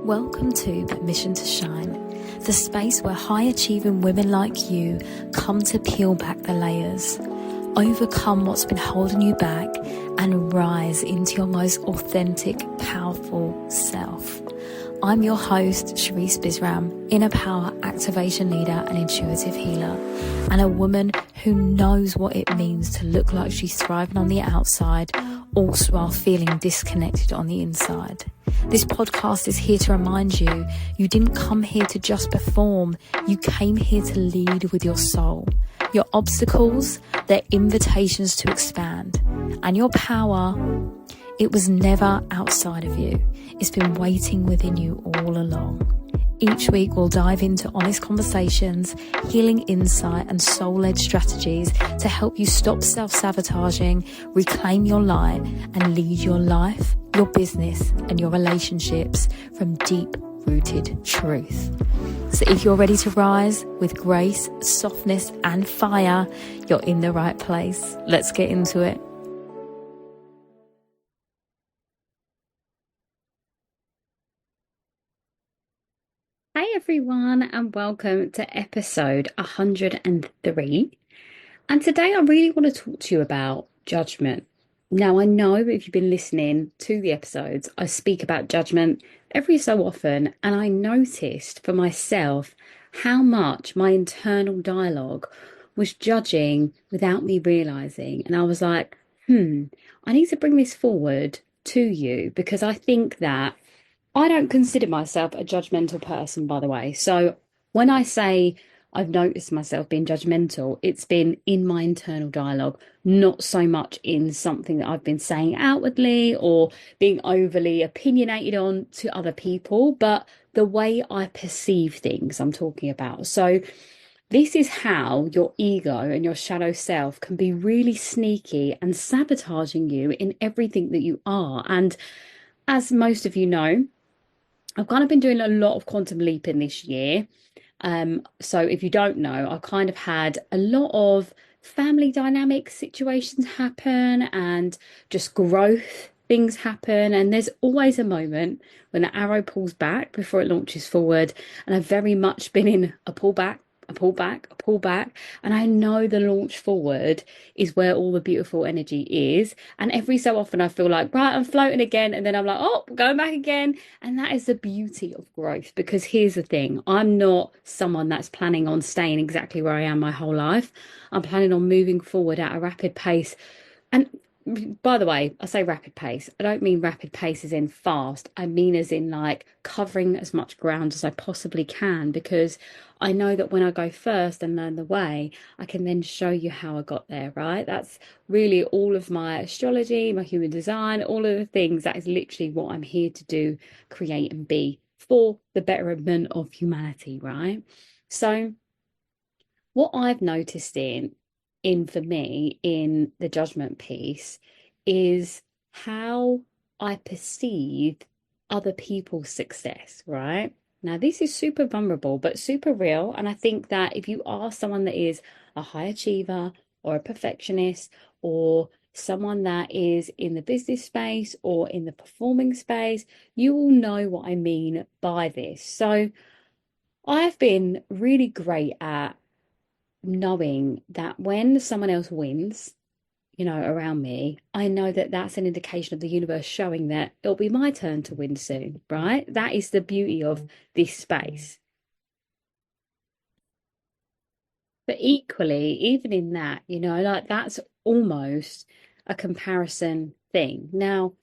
Welcome to Permission to Shine, the space where high-achieving women like you come to peel back the layers, overcome what's been holding you back, and rise into your most authentic, powerful self. I'm your host, Sharice Bisram, inner power activation leader and intuitive healer, and a woman who knows what it means to look like she's thriving on the outside, also while feeling disconnected on the inside. This podcast is here to remind you, you didn't come here to just perform, you came here to lead with your soul. Your obstacles, they're invitations to expand. And your power, it was never outside of you. It's been waiting within you all along. Each week we'll dive into honest conversations, healing insight and soul-led strategies to help you stop self-sabotaging, reclaim your light and lead your life, your business and your relationships from deep-rooted truth. So if you're ready to rise with grace, softness and fire, you're in the right place. Let's get into it. Hey everyone, and welcome to episode 103. And today I really want to talk to you about judgment. Now, I know if you've been listening to the episodes, I speak about judgment every so often, and I noticed for myself how much my internal dialogue was judging without me realizing. And I was like, I need to bring this forward to you because I think that I don't consider myself a judgmental person, by the way. So when I say I've noticed myself being judgmental, it's been in my internal dialogue, not so much in something that I've been saying outwardly or being overly opinionated on to other people, but the way I perceive things I'm talking about. So this is how your ego and your shadow self can be really sneaky and sabotaging you in everything that you are. And as most of you know, I've kind of been doing a lot of quantum leaping this year. So if you don't know, I kind of had a lot of family dynamic situations happen and just growth things happen. And there's always a moment when the arrow pulls back before it launches forward. And I've very much been in a pullback, a pullback, a pullback. And I know the launch forward is where all the beautiful energy is. And every so often I feel like, right, I'm floating again. And then I'm like, oh, going back again. And that is the beauty of growth. Because here's the thing, I'm not someone that's planning on staying exactly where I am my whole life. I'm planning on moving forward at a rapid pace. And by the way, I say rapid pace. I don't mean rapid pace as in fast. I mean as in like covering as much ground as I possibly can, because I know that when I go first and learn the way, I can then show you how I got there, right? That's really all of my astrology, my human design, all of the things. That is literally what I'm here to do, create and be for the betterment of humanity, right? So what I've noticed for me in the judgment piece is how I perceive other people's success, right? Now, this is super vulnerable, but super real. And I think that if you are someone that is a high achiever or a perfectionist or someone that is in the business space or in the performing space, you will know what I mean by this. So I've been really great at knowing that when someone else wins, around me, I know that that's an indication of the universe showing that it'll be my turn to win soon, right? That is the beauty of this space. But equally, even in that, like that's almost a comparison thing. Now,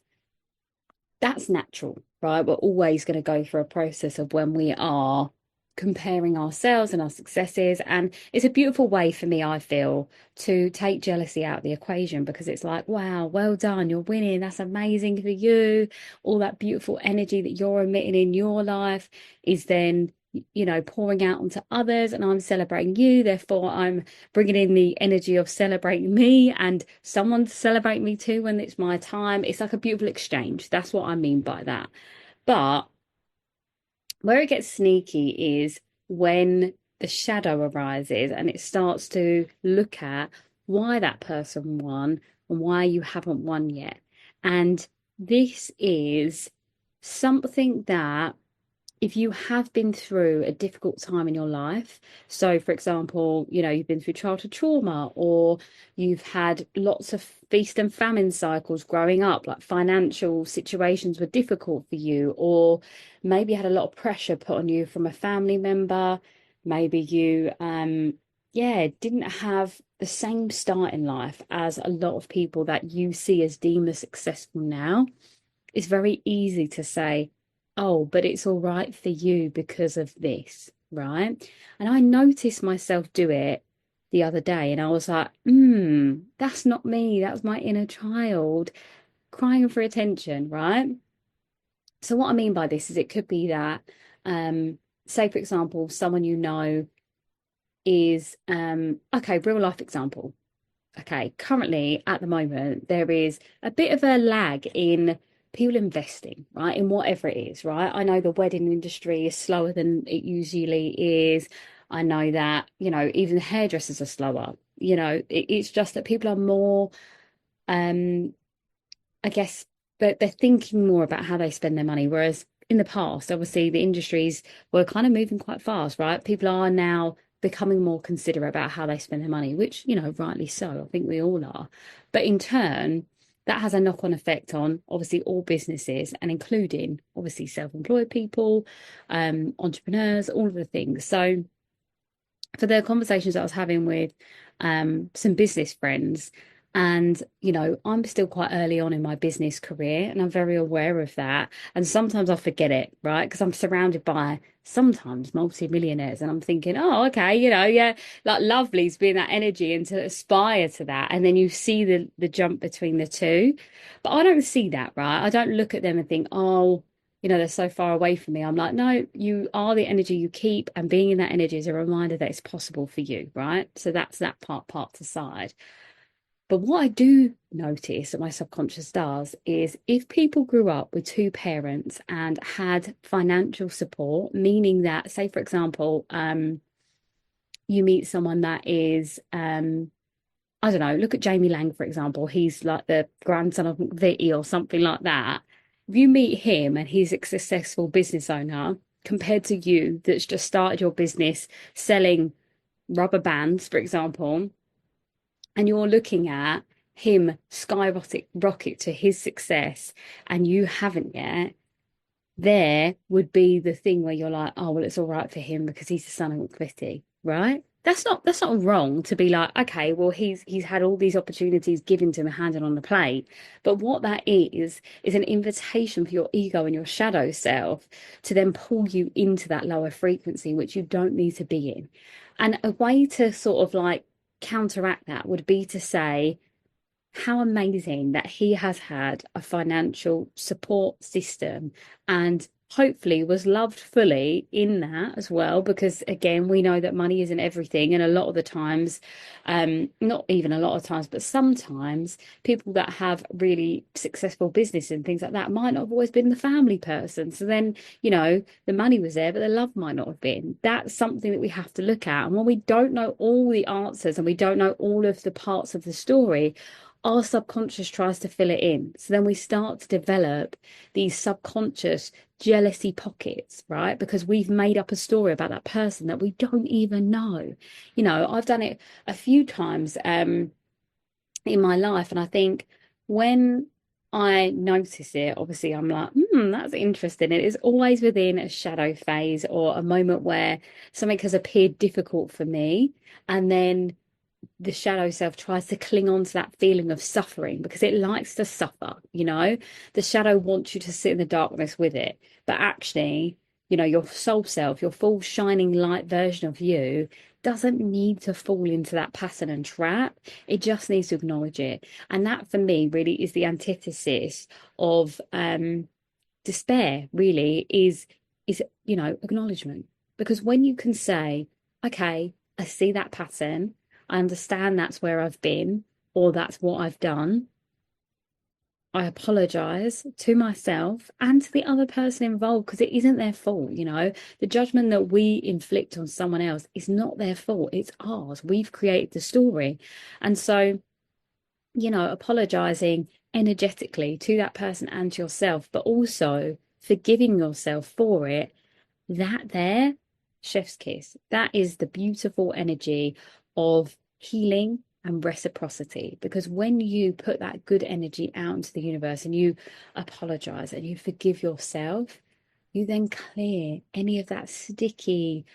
that's natural, right? We're always going to go through a process of when we are comparing ourselves and our successes, and it's a beautiful way for me, I feel, to take jealousy out of the equation, because it's like, wow, well done, you're winning, that's amazing for you. All that beautiful energy that you're emitting in your life is then pouring out onto others, and I'm celebrating you, therefore I'm bringing in the energy of celebrating me and someone to celebrate me too when it's my time. It's like a beautiful exchange. That's what I mean by that. But where it gets sneaky is when the shadow arises and it starts to look at why that person won and why you haven't won yet. And this is something that if you have been through a difficult time in your life, so for example, you've been through childhood trauma, or you've had lots of feast and famine cycles growing up, like financial situations were difficult for you, or maybe you had a lot of pressure put on you from a family member, maybe you yeah, didn't have the same start in life as a lot of people that you see as deemed as successful now. It's very easy to say, oh, but it's all right for you because of this, right? And I noticed myself do it the other day, and I was like, that's not me. That's my inner child crying for attention, right? So what I mean by this is it could be that, say, for example, someone is, okay, real life example. Okay, currently at the moment, there is a bit of a lag in people investing, right? In whatever it is, right? I know the wedding industry is slower than it usually is. I know that, even hairdressers are slower. It's just that people are more, um, I guess they're thinking more about how they spend their money. Whereas in the past, obviously, the industries were kind of moving quite fast, right? People are now becoming more considerate about how they spend their money, which, rightly so. I think we all are. But in turn, that has a knock-on effect on obviously all businesses and including obviously self-employed people, entrepreneurs, all of the things. So for the conversations I was having with some business friends, and I'm still quite early on in my business career, and I'm very aware of that. And sometimes I forget it, right? Because I'm surrounded by sometimes multi-millionaires, and I'm thinking, oh, okay, yeah, like lovely to be in that energy and to aspire to that. And then you see the jump between the two, but I don't see that, right? I don't look at them and think, oh, they're so far away from me. I'm like, no, you are the energy you keep, and being in that energy is a reminder that it's possible for you, right? So that's that part to side. But what I do notice that my subconscious does is if people grew up with two parents and had financial support, meaning that, say, for example, you meet someone that is I don't know, look at Jamie Lang, for example. He's like the grandson of McVitie or something like that. If you meet him and he's a successful business owner compared to you that's just started your business selling rubber bands, for example, and you're looking at him skyrocket rocket to his success and you haven't yet, there would be the thing where you're like, oh, well, it's all right for him because he's the son of McVitie, right? That's not wrong to be like, okay, well, he's had all these opportunities given to him, handed on the plate. But what that is an invitation for your ego and your shadow self to then pull you into that lower frequency, which you don't need to be in. And a way to sort of like counteract that would be to say, how amazing that he has had a financial support system and hopefully was loved fully in that as well, because again, we know that money isn't everything, and a lot of the times, not even a lot of times, but sometimes people that have really successful business and things like that might not have always been the family person. So then, the money was there but the love might not have been. That's something that we have to look at, and when we don't know all the answers and we don't know all of the parts of the story, our subconscious tries to fill it in. So then we start to develop these subconscious jealousy pockets, right? Because we've made up a story about that person that we don't even know. I've done it a few times in my life, and I think when I notice it, obviously I'm like, that's interesting. It is always within a shadow phase or a moment where something has appeared difficult for me, and then the shadow self tries to cling on to that feeling of suffering because it likes to suffer. The shadow wants you to sit in the darkness with it, but actually, your soul self, your full shining light version of you doesn't need to fall into that pattern and trap. It just needs to acknowledge it. And that for me really is the antithesis of despair, really is acknowledgement. Because when you can say, okay, I see that pattern, I understand that's where I've been, or that's what I've done. I apologize to myself and to the other person involved because it isn't their fault. The judgment that we inflict on someone else is not their fault, it's ours. We've created the story. And so, apologizing energetically to that person and to yourself, but also forgiving yourself for it That there, chef's kiss. That is the beautiful energy of healing and reciprocity. Because when you put that good energy out into the universe and you apologize and you forgive yourself, you then clear any of that sticky,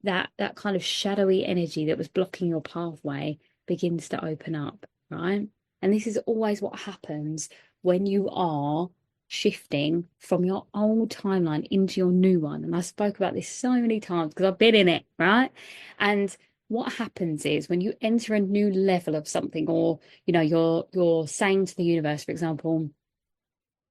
that kind of shadowy energy that was blocking your pathway begins to open up, right? And this is always what happens when you are shifting from your old timeline into your new one. And I spoke about this so many times because I've been in it, right? And what happens is when you enter a new level of something, or you're saying to the universe, for example,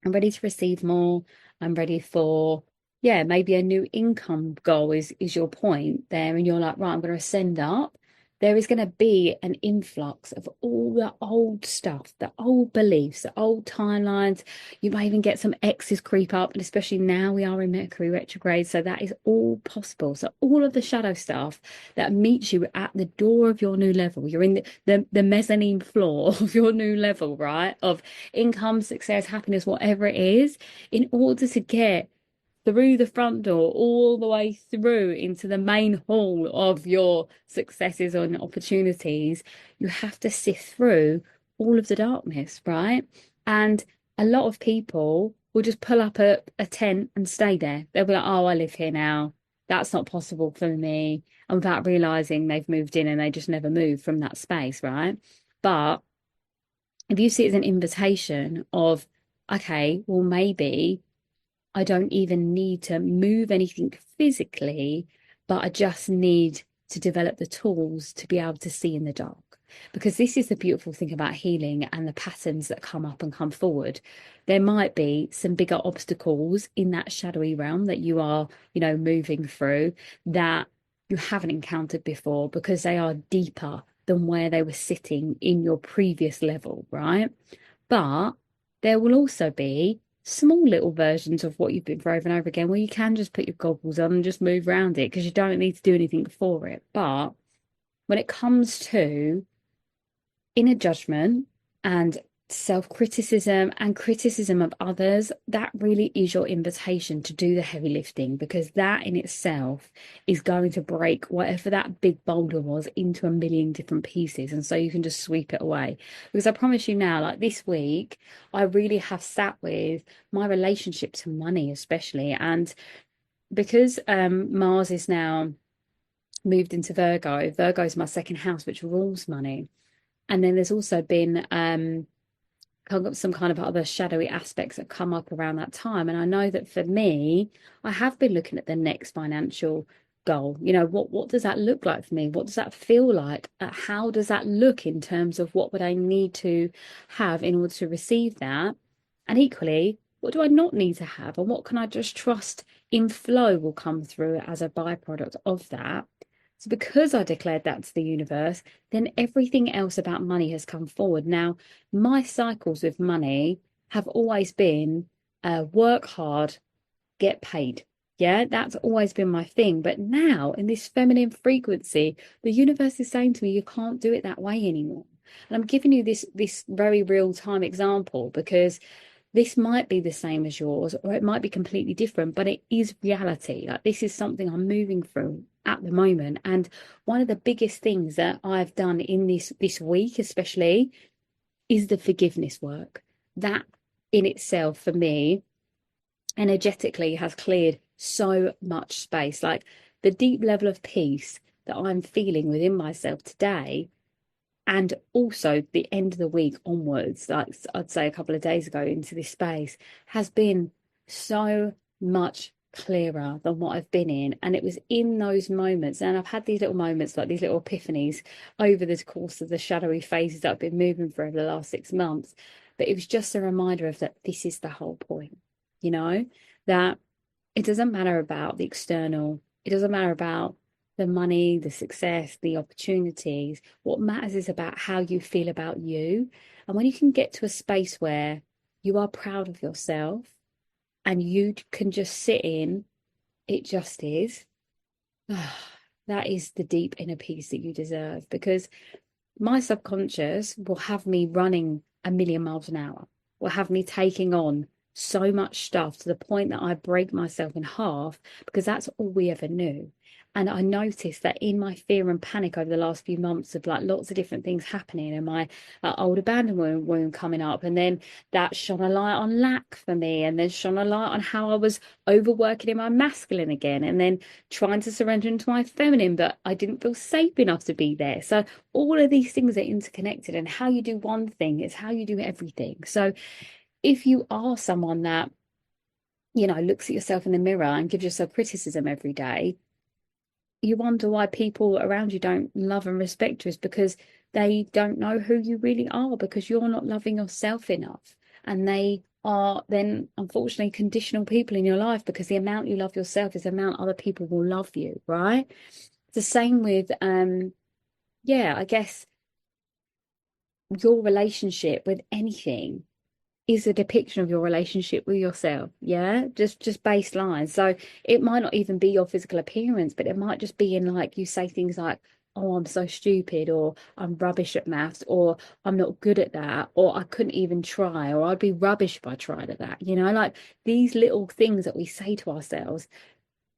I'm ready to receive more. I'm ready for, yeah, maybe a new income goal is your point there. And you're like, right, I'm going to ascend up. There is going to be an influx of all the old stuff, the old beliefs, the old timelines. You might even get some exes creep up, and especially now we are in Mercury retrograde. So that is all possible. So all of the shadow stuff that meets you at the door of your new level, you're in the mezzanine floor of your new level, right? Of income, success, happiness, whatever it is, in order to get through the front door, all the way through into the main hall of your successes and opportunities, you have to sift through all of the darkness, right? And a lot of people will just pull up a tent and stay there. They'll be like, oh, I live here now. That's not possible for me. And without realizing they've moved in and they just never moved from that space, right? But if you see it as an invitation of, okay, well, maybe I don't even need to move anything physically, but I just need to develop the tools to be able to see in the dark. Because this is the beautiful thing about healing and the patterns that come up and come forward. There might be some bigger obstacles in that shadowy realm that you are, moving through that you haven't encountered before because they are deeper than where they were sitting in your previous level, right? But there will also be small little versions of what you've been through over and over again where you can just put your goggles on and just move around it because you don't need to do anything for it. But when it comes to inner judgment and self-criticism and criticism of others, that really is your invitation to do the heavy lifting, because that in itself is going to break whatever that big boulder was into a million different pieces, and so you can just sweep it away. Because I promise you now, like this week, I really have sat with my relationship to money, especially, and because Mars is now moved into Virgo is my second house, which rules money. And then there's also been some kind of other shadowy aspects that come up around that time. And I know that for me, I have been looking at the next financial goal. What does that look like for me? What does that feel like? How does that look in terms of what would I need to have in order to receive that? And equally, what do I not need to have? And what can I just trust in flow will come through as a byproduct of that? So because I declared that to the universe, then everything else about money has come forward. Now, my cycles with money have always been work hard, get paid. Yeah, that's always been my thing. But now, in this feminine frequency, the universe is saying to me, you can't do it that way anymore. And I'm giving you this very real time example because this might be the same as yours, or it might be completely different, but it is reality. Like, this is something I'm moving through at the moment. And one of the biggest things that I've done in this week, especially, is the forgiveness work. That in itself, for me, energetically has cleared so much space. Like, the deep level of peace that I'm feeling within myself today, and also the end of the week onwards, like I'd say a couple of days ago into this space, has been so much clearer than what I've been in. And it was in those moments, and I've had these little moments, like these little epiphanies over the course of the shadowy phases that I've been moving through over the last 6 months. But it was just a reminder of that this is the whole point, that it doesn't matter about the external, it doesn't matter about the money, the success, the opportunities. What matters is about how you feel about you. And when you can get to a space where you are proud of yourself and you can just sit in, it just is, that is the deep inner peace that you deserve. Because my subconscious will have me running a million miles an hour, will have me taking on so much stuff to the point that I break myself in half because that's all we ever knew. And I noticed that in my fear and panic over the last few months of like lots of different things happening and my old abandonment wound coming up, and then that shone a light on lack for me, and then shone a light on how I was overworking in my masculine again, and then trying to surrender into my feminine, but I didn't feel safe enough to be there. So all of these things are interconnected, and how you do one thing is how you do everything. So if you are someone that, looks at yourself in the mirror and gives yourself criticism every day, you wonder why people around you don't love and respect you, is because they don't know who you really are, because you're not loving yourself enough. And they are then unfortunately conditional people in your life, because the amount you love yourself is the amount other people will love you, right? It's the same with yeah, I guess your relationship with anything is a depiction of your relationship with yourself. Yeah, just baseline. So it might not even be your physical appearance, but it might just be in, like, you say things like, oh, I'm so stupid, or I'm rubbish at maths, or I'm not good at that, or I couldn't even try, or I'd be rubbish if I tried at that. Like these little things that we say to ourselves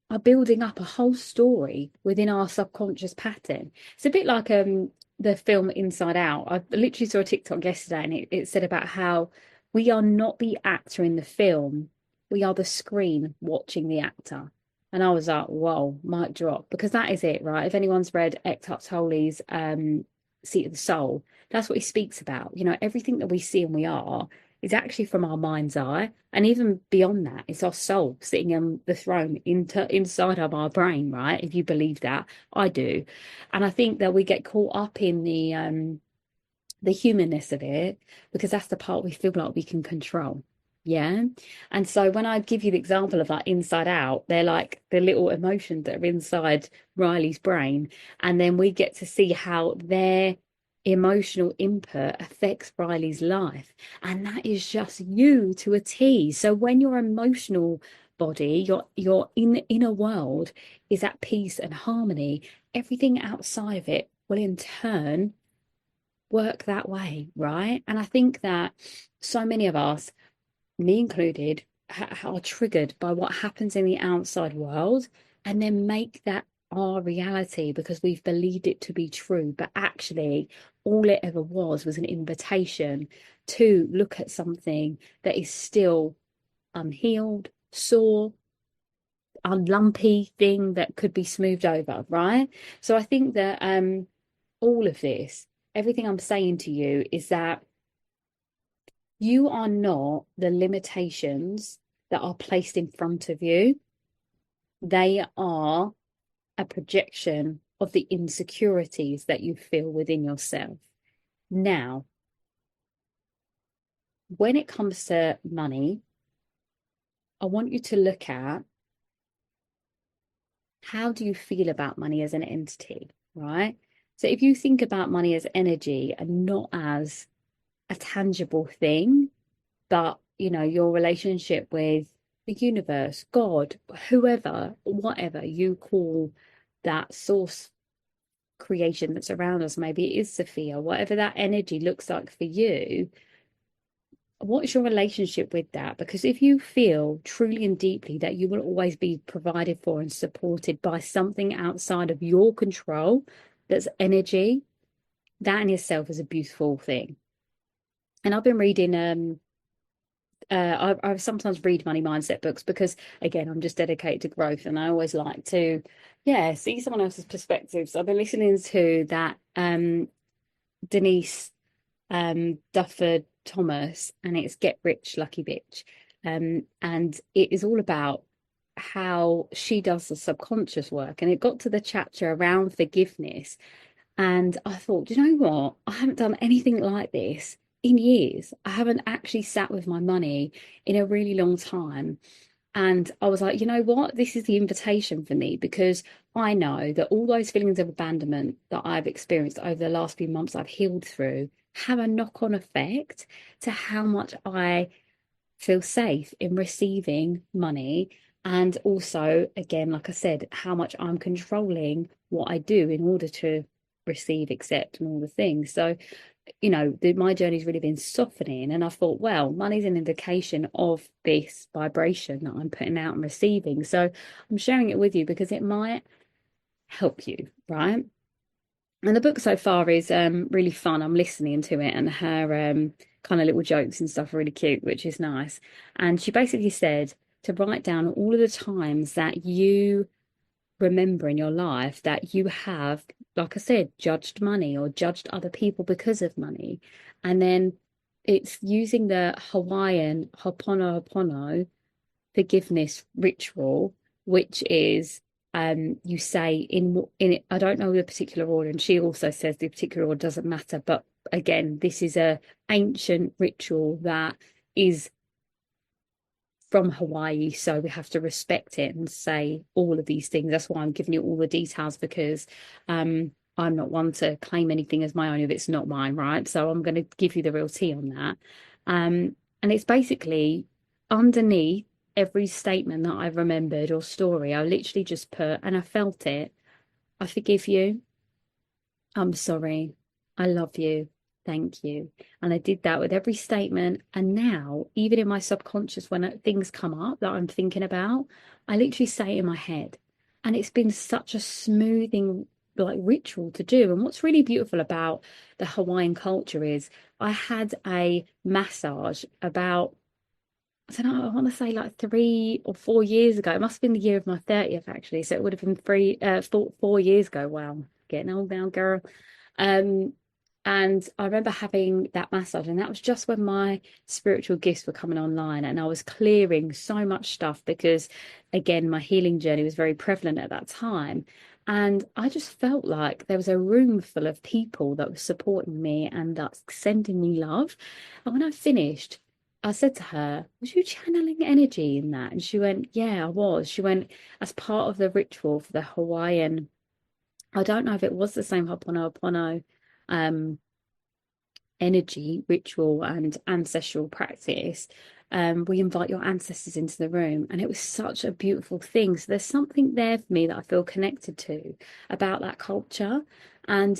are building up a whole story within our subconscious pattern. It's a bit like the film Inside Out. I literally saw a TikTok yesterday, and it said about how we are not the actor in the film, we are the screen watching the actor. And I was like, whoa, mic drop, because that is it, right? If anyone's read Eckhart Tolle's Seat of the Soul, that's what he speaks about. Everything that we see and we are is actually from our mind's eye. And even beyond that, it's our soul sitting on the throne inside of our brain, right? If you believe that, I do. And I think that we get caught up in the humanness of it, because that's the part we feel like we can control. Yeah. And so when I give you the example of like Inside Out, they're like the little emotions that are inside Riley's brain. And then we get to see how their emotional input affects Riley's life. And that is just you to a T. So when your emotional body, your inner world is at peace and harmony, everything outside of it will in turn work that way, right? And I think that so many of us, me included, are triggered by what happens in the outside world, and then make that our reality because we've believed it to be true. But actually, all it ever was an invitation to look at something that is still unhealed, sore, unlumpy thing that could be smoothed over, right? So I think that all of this, everything I'm saying to you, is that you are not the limitations that are placed in front of you. They are a projection of the insecurities that you feel within yourself. Now, when it comes to money, I want you to look at, how do you feel about money as an entity, right? So if you think about money as energy and not as a tangible thing, but your relationship with the universe, God, whoever, whatever you call that source creation that's around us, maybe it is Sophia, whatever that energy looks like for you, what's your relationship with that? Because if you feel truly and deeply that you will always be provided for and supported by something outside of your control, that's energy, that in itself is a beautiful thing. And I've been reading I sometimes read money mindset books because, again, I'm just dedicated to growth, and I always like to, yeah, see someone else's perspective. So I've been listening to that Denise Duffield Thomas, and it's Get Rich Lucky Bitch, and it is all about how she does the subconscious work, and it got to the chapter around forgiveness, and I thought, you know what? I haven't done anything like this in years. I haven't actually sat with my money in a really long time. And I was like, you know what? This is the invitation for me, because I know that all those feelings of abandonment that I've experienced over the last few months, I've healed through, have a knock-on effect to how much I feel safe in receiving money. And also, again, like I said, how much I'm controlling what I do in order to receive, accept, and all the things. So my journey's really been softening. And I thought, well, money's an indication of this vibration that I'm putting out and receiving. So I'm sharing it with you because it might help you, right? And the book so far is really fun. I'm listening to it, and her kind of little jokes and stuff are really cute, which is nice. And she basically said to write down all of the times that you remember in your life that you have, like I said, judged money or judged other people because of money. And then it's using the Hawaiian Ho'oponopono forgiveness ritual, which is you say in it, I don't know the particular order, and she also says the particular order doesn't matter, but again, this is a ancient ritual that is from Hawaii, so we have to respect it and say all of these things. That's why I'm giving you all the details, because I'm not one to claim anything as my own if it's not mine, right? So I'm going to give you the real tea on that. And it's basically underneath every statement that I've remembered or story, I literally just put, and I felt it, I forgive you. I'm sorry. I love you. Thank you. And I did that with every statement. And now, even in my subconscious, when things come up that I'm thinking about, I literally say it in my head. And it's been such a smoothing, like, ritual to do. And what's really beautiful about the Hawaiian culture is I had a massage about, I don't know, I want to say like 3 or 4 years ago. It must have been the year of my 30th, actually. So it would have been 4 years ago. Wow, getting old now, girl. Um, and I remember having that massage, and that was just when my spiritual gifts were coming online, and I was clearing so much stuff because, again, my healing journey was very prevalent at that time. And I just felt like there was a room full of people that were supporting me and that's sending me love. And when I finished, I said to her, "Was you channeling energy in that?" And she went, "Yeah, I was." She went, "As part of the ritual for the Hawaiian, I don't know if it was the same Ho'oponopono um energy ritual and ancestral practice, we invite your ancestors into the room." And it was such a beautiful thing. So there's something there for me that I feel connected to about that culture. And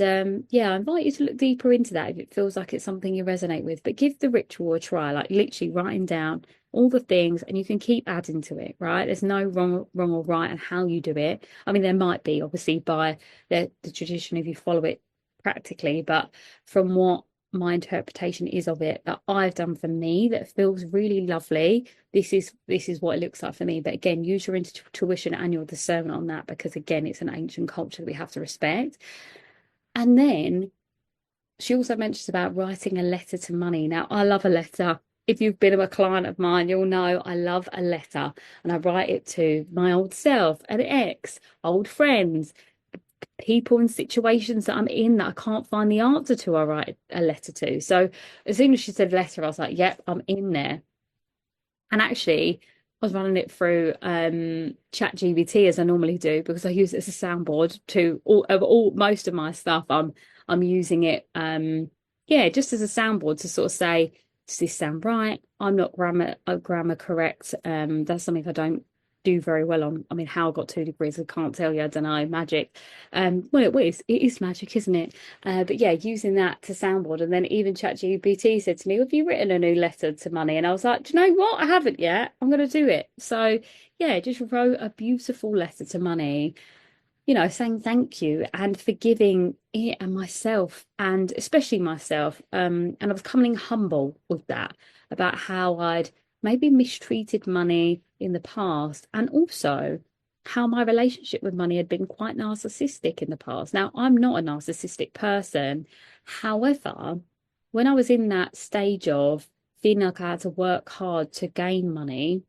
yeah, I invite you to look deeper into that if it feels like it's something you resonate with. But give the ritual a try, like literally writing down all the things, and you can keep adding to it, right? There's no wrong or right and how you do it. I mean, there might be, obviously, by the tradition if you follow it practically, but from what my interpretation is of it that I've done for me that feels really lovely. This is what it looks like for me. But again, use your intuition and your discernment on that, because again, it's an ancient culture that we have to respect. And then she also mentions about writing a letter to money. Now, I love a letter. If you've been a client of mine, you'll know I love a letter, and I write it to my old self, an ex, old friends, people and situations that I'm in that I can't find the answer to, I write a letter to. So as soon as she said letter, I was like, yep, I'm in there. And actually, I was running it through Chat GBT as I normally do, because I use it as a soundboard to all most of my stuff. I'm using it yeah, just as a soundboard to sort of say, does this sound right? I'm not grammar correct. That's something I don't do very well on. I mean, how I got 2 degrees, I can't tell you. I don't know, magic. Well, it is magic, isn't it? But yeah, using that to soundboard. And then even ChatGPT said to me, "Have you written a new letter to money?" And I was like, "Do you know what? I haven't yet. I'm going to do it." So yeah, just wrote a beautiful letter to money, saying thank you and forgiving it and myself, and especially myself. And I was coming humble with that about how I'd maybe mistreated money in the past, and also how my relationship with money had been quite narcissistic in the past. Now, I'm not a narcissistic person. However, when I was in that stage of feeling like I had to work hard to gain money,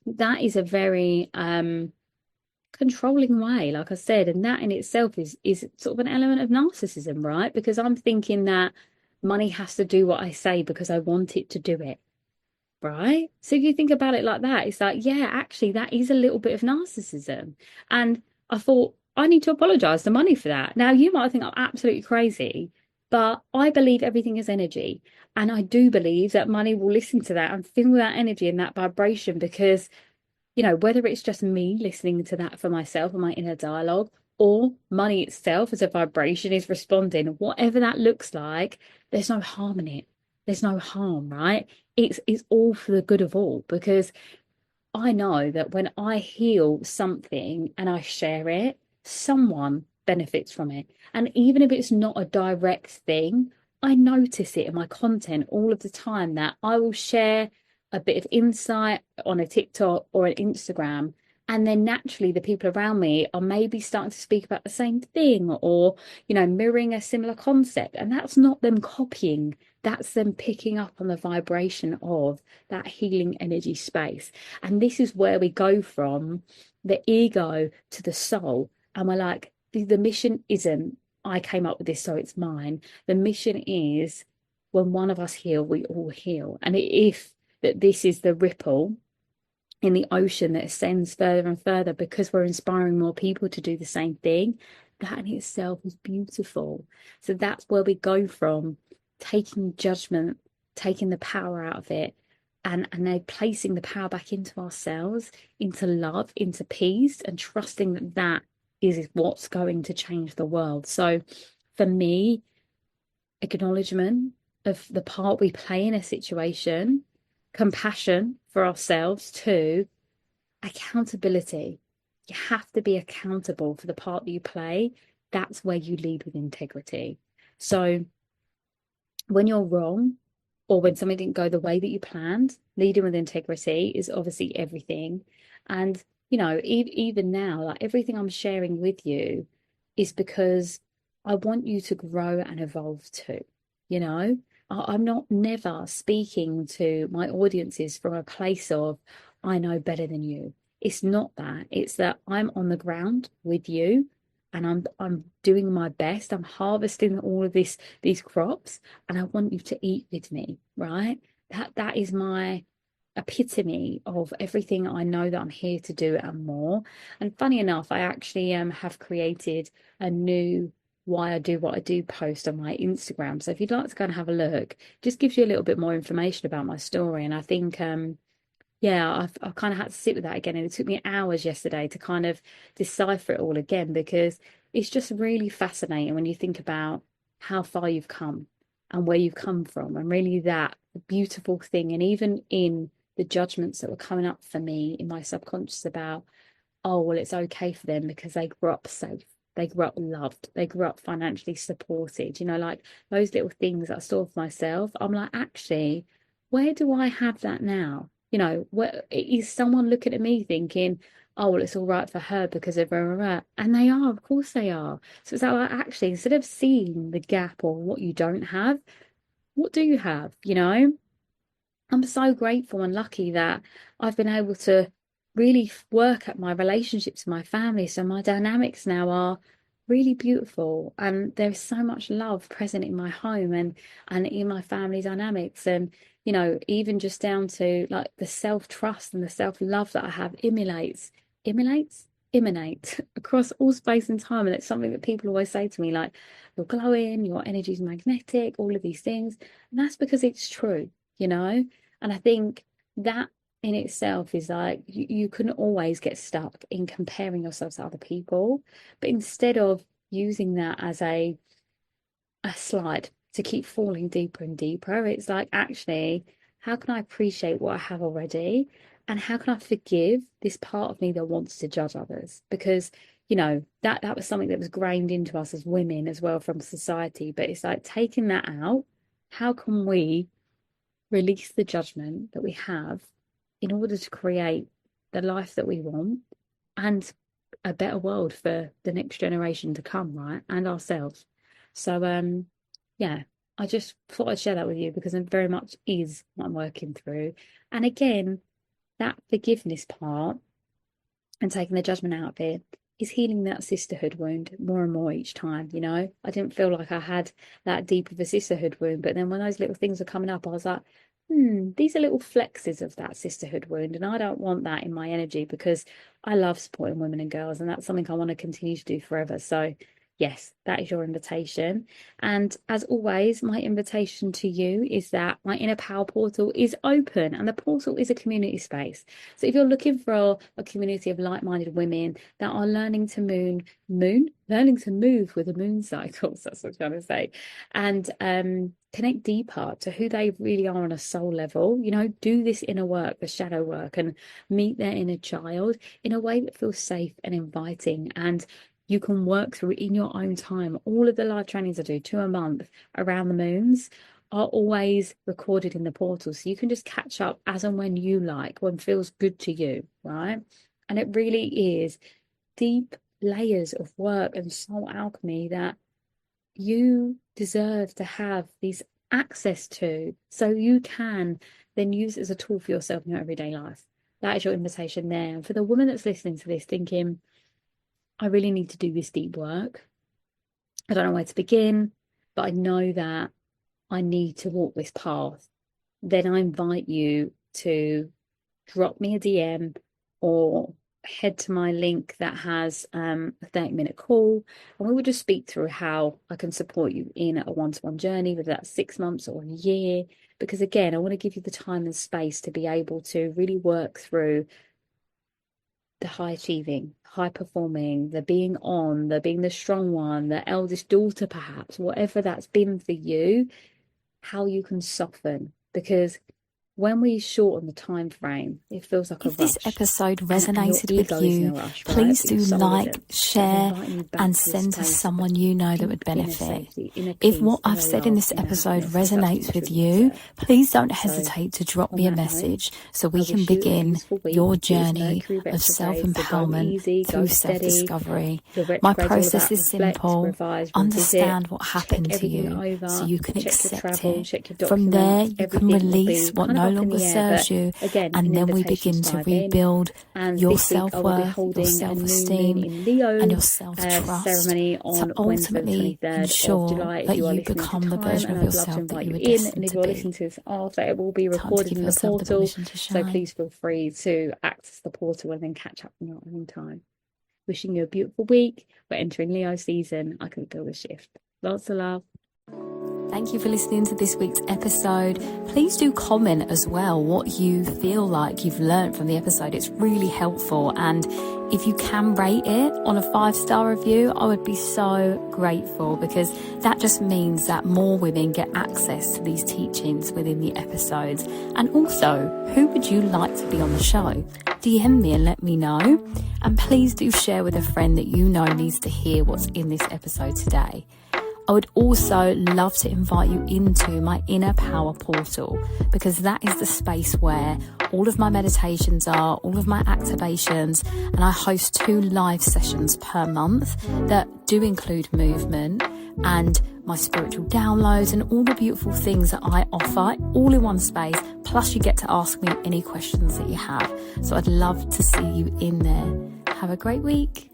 that is a very controlling way, like I said, and that in itself is sort of an element of narcissism, right? Because I'm thinking that money has to do what I say because I want it to do it, right? So if you think about it like that, it's like, yeah, actually, that is a little bit of narcissism. And I thought, I need to apologize to money for that. Now, you might think I'm absolutely crazy, but I believe everything is energy. And I do believe that money will listen to that and feel that energy and that vibration, because whether it's just me listening to that for myself and my inner dialogue, or money itself as a vibration is responding, whatever that looks like, there's no harm in it. There's no harm, right? It's all for the good of all, because I know that when I heal something and I share it, someone benefits from it. And even if it's not a direct thing, I notice it in my content all of the time that I will share a bit of insight on a TikTok or an Instagram. And then naturally, the people around me are maybe starting to speak about the same thing, or, mirroring a similar concept. And that's not them copying, that's them picking up on the vibration of that healing energy space. And this is where we go from the ego to the soul. And we're like, the mission isn't, I came up with this, so it's mine. The mission is, when one of us heal, we all heal. And if that this is the ripple in the ocean that ascends further and further because we're inspiring more people to do the same thing, that in itself is beautiful. So that's where we go from taking judgment, taking the power out of it, and then placing the power back into ourselves, into love, into peace, and trusting that that is what's going to change the world. So for me, acknowledgement of the part we play in a situation, compassion for ourselves too, accountability. You have to be accountable for the part that you play. That's where you lead with integrity. So when you're wrong, or when something didn't go the way that you planned, leading with integrity is obviously everything. And, even now, like everything I'm sharing with you is because I want you to grow and evolve too. I'm not never speaking to my audiences from a place of, I know better than you. It's not that. It's that I'm on the ground with you, and I'm doing my best. I'm harvesting all of these crops, and I want you to eat with me, right? That is my epitome of everything I know that I'm here to do and more. And funny enough, I actually have created a new why I do what I do post on my Instagram. So if you'd like to go and have a look, just gives you a little bit more information about my story. And I think yeah, I've kind of had to sit with that again. And it took me hours yesterday to kind of decipher it all again, because it's just really fascinating when you think about how far you've come and where you've come from. And really that beautiful thing. And even in the judgments that were coming up for me in my subconscious about, oh, well, it's okay for them because they grew up safe. They grew up loved. They grew up financially supported. Like those little things that I saw for myself. I'm like, actually, where do I have that now? Where is someone looking at me thinking, oh, well, it's all right for her because of her, and they are, of course they are. So it's like, actually, instead of seeing the gap or what you don't have, what do you have? I'm so grateful and lucky that I've been able to really work at my relationships with my family. So my dynamics now are really beautiful, and there's so much love present in my home and in my family dynamics. And even just down to like the self-trust and the self-love that I have emanates across all space and time. And it's something that people always say to me, like, you're glowing, your energy's magnetic, all of these things. And that's because it's true. And I think that in itself is like, you can always get stuck in comparing yourself to other people, but instead of using that as a slide to keep falling deeper and deeper, it's like, actually, how can I appreciate what I have already? And how can I forgive this part of me that wants to judge others? Because, that was something that was grained into us as women as well from society. But it's like taking that out. How can we release the judgment that we have in order to create the life that we want and a better world for the next generation to come, right? And ourselves. So yeah, I just thought I'd share that with you because it very much is what I'm working through. And again, that forgiveness part and taking the judgment out of it is healing that sisterhood wound more and more each time. I didn't feel like I had that deep of a sisterhood wound, but then when those little things are coming up, I was like, these are little flexes of that sisterhood wound, and I don't want that in my energy because I love supporting women and girls, and that's something I want to continue to do forever. So yes, that is your invitation. And as always, my invitation to you is that my Inner Power portal is open, and the portal is a community space. So if you're looking for a community of like-minded women that are learning to learning to move with the moon cycles, that's what I'm trying to say, and connect deeper to who they really are on a soul level, do this inner work, the shadow work, and meet their inner child in a way that feels safe and inviting, and you can work through it in your own time. All of the live trainings I do, 2 a month around the moons, are always recorded in the portal. So you can just catch up as and when you like, when feels good to you, right? And it really is deep layers of work and soul alchemy that you deserve to have these access to, so you can then use it as a tool for yourself in your everyday life. That is your invitation there. And for the woman that's listening to this thinking, I really need to do this deep work, I don't know where to begin, but I know that I need to walk this path, then I invite you to drop me a DM or head to my link that has a 30-minute call, and we will just speak through how I can support you in a one-to-one journey, whether that's 6 months or a year. Because again, I want to give you the time and space to be able to really work through the high achieving, high performing, the being the strong one, the eldest daughter, perhaps, whatever that's been for you, how you can soften. Because when we shorten the time frame, it feels like a rush. If this episode resonated with you, please do like, share, and send to someone you know that would benefit. If what I've said in this episode resonates with you, please don't hesitate to drop me a message so we can begin your journey of self-empowerment through self-discovery. My process is simple. Understand what happened to you so you can accept it. From there, you can release what no longer serves you, and then we begin to rebuild your self-worth, your self-esteem, and your self-trust to ultimately ensure that you become the version of yourself that you were destined to be. Listening to this after, it will be recorded in the portal, so please feel free to access the portal and then catch up in your own time. Wishing you a beautiful week. We're entering Leo season. I can feel the shift. Lots of love. Thank you for listening to this week's episode. Please do comment as well what you feel like you've learned from the episode. It's really helpful. And if you can rate it on a 5-star review, I would be so grateful, because that just means that more women get access to these teachings within the episodes. And also, who would you like to be on the show? DM me and let me know. And please do share with a friend that you know needs to hear what's in this episode today. I would also love to invite you into my Inner Power portal, because that is the space where all of my meditations are, all of my activations, and I host 2 live sessions per month that do include movement and my spiritual downloads and all the beautiful things that I offer all in one space. Plus you get to ask me any questions that you have. So I'd love to see you in there. Have a great week.